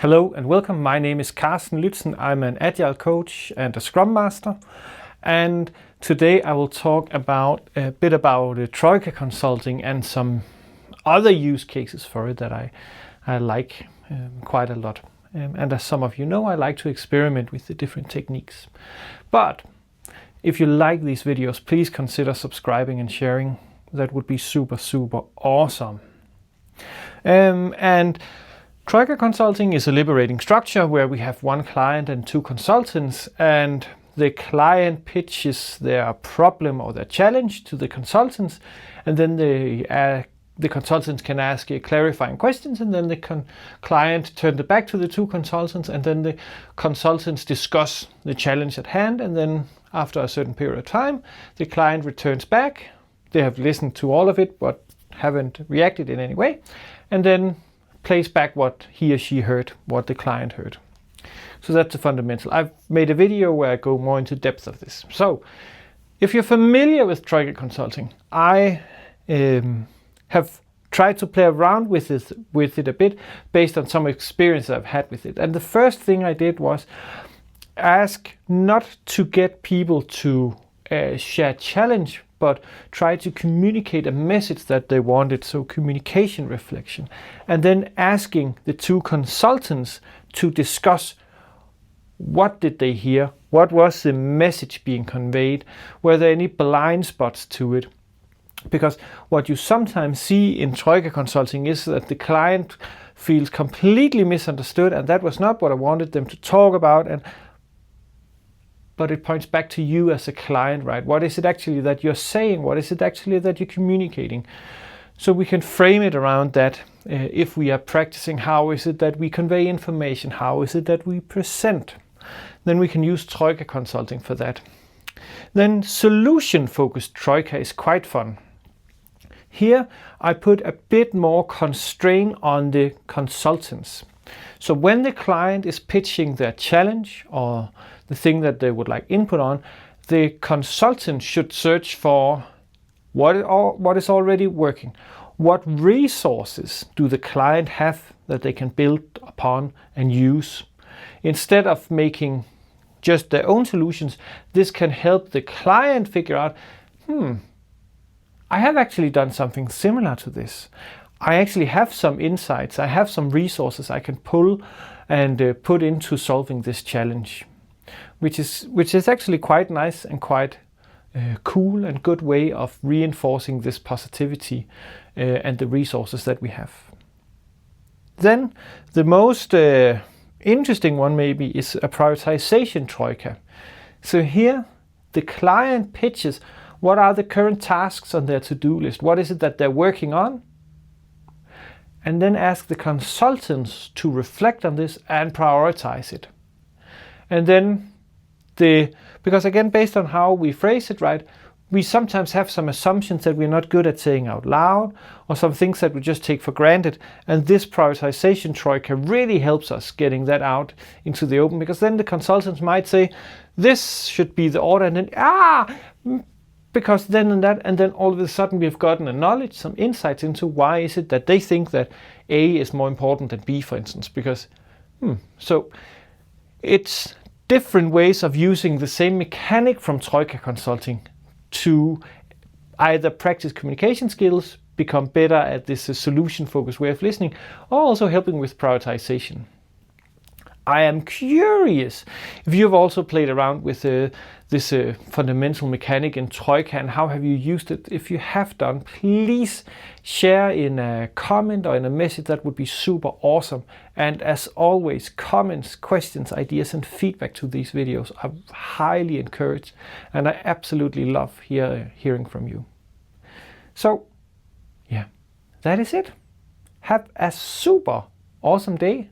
Hello and welcome. My name is Carsten Lützen. I'm an Agile coach and a Scrum Master. And today I will talk a bit about Troika Consulting and some other use cases for it that I like quite a lot. And as some of you know, I like to experiment with the different techniques. But if you like these videos, please consider subscribing and sharing. That would be super, super awesome. And Troika Consulting is a liberating structure where we have one client and two consultants, and the client pitches their problem or their challenge to the consultants, and then the consultants can ask clarifying questions, and then the client turns it back to the two consultants, and then the consultants discuss the challenge at hand, and then after a certain period of time, the client returns back. They have listened to all of it but haven't reacted in any way, and then plays back what he or she heard, what the client heard. So that's the fundamental. I've made a video where I go more into depth of this. So if you're familiar with Troika Consulting, I have tried to play around with it a bit based on some experience I've had with it. And the first thing I did was ask not to get people to share challenge, but try to communicate a message that they wanted, so communication reflection. And then asking the two consultants to discuss what did they hear, what was the message being conveyed, were there any blind spots to it. Because what you sometimes see in Troika Consulting is that the client feels completely misunderstood, and that was not what I wanted them to talk about. But it points back to you as a client, right? What is it actually that you're saying? What is it actually that you're communicating? So we can frame it around that. If we are practicing, how is it that we convey information? How is it that we present? Then we can use Troika Consulting for that. Then solution-focused Troika is quite fun. Here I put a bit more constraint on the consultants. So when the client is pitching their challenge or the thing that they would like input on, the consultant should search for what is already working. What resources do the client have that they can build upon and use? Instead of making just their own solutions, this can help the client figure out, I have actually done something similar to this. I actually have some insights, I have some resources I can pull and put into solving this challenge, which is actually quite nice and quite cool and good way of reinforcing this positivity and the resources that we have. Then the most interesting one maybe is a prioritization troika. So here the client pitches what are the current tasks on their to-do list, what is it that they're working on, and then ask the consultants to reflect on this and prioritize it. And then because again, based on how we phrase it, right, we sometimes have some assumptions that we're not good at saying out loud, or some things that we just take for granted. And this prioritization troika really helps us getting that out into the open, because then the consultants might say, this should be the order, and then, because then and that, and then all of a sudden we've gotten a knowledge, some insights into why is it that they think that A is more important than B, for instance, because, so it's different ways of using the same mechanic from Troika Consulting to either practice communication skills, become better at this solution-focused way of listening, or also helping with prioritization. I am curious if you've also played around with this fundamental mechanic in Troika, and how have you used it? If you have done, please share in a comment or in a message. That would be super awesome. And as always, comments, questions, ideas, and feedback to these videos are highly encouraged, and I absolutely love hearing from you. So, yeah, that is it. Have a super awesome day.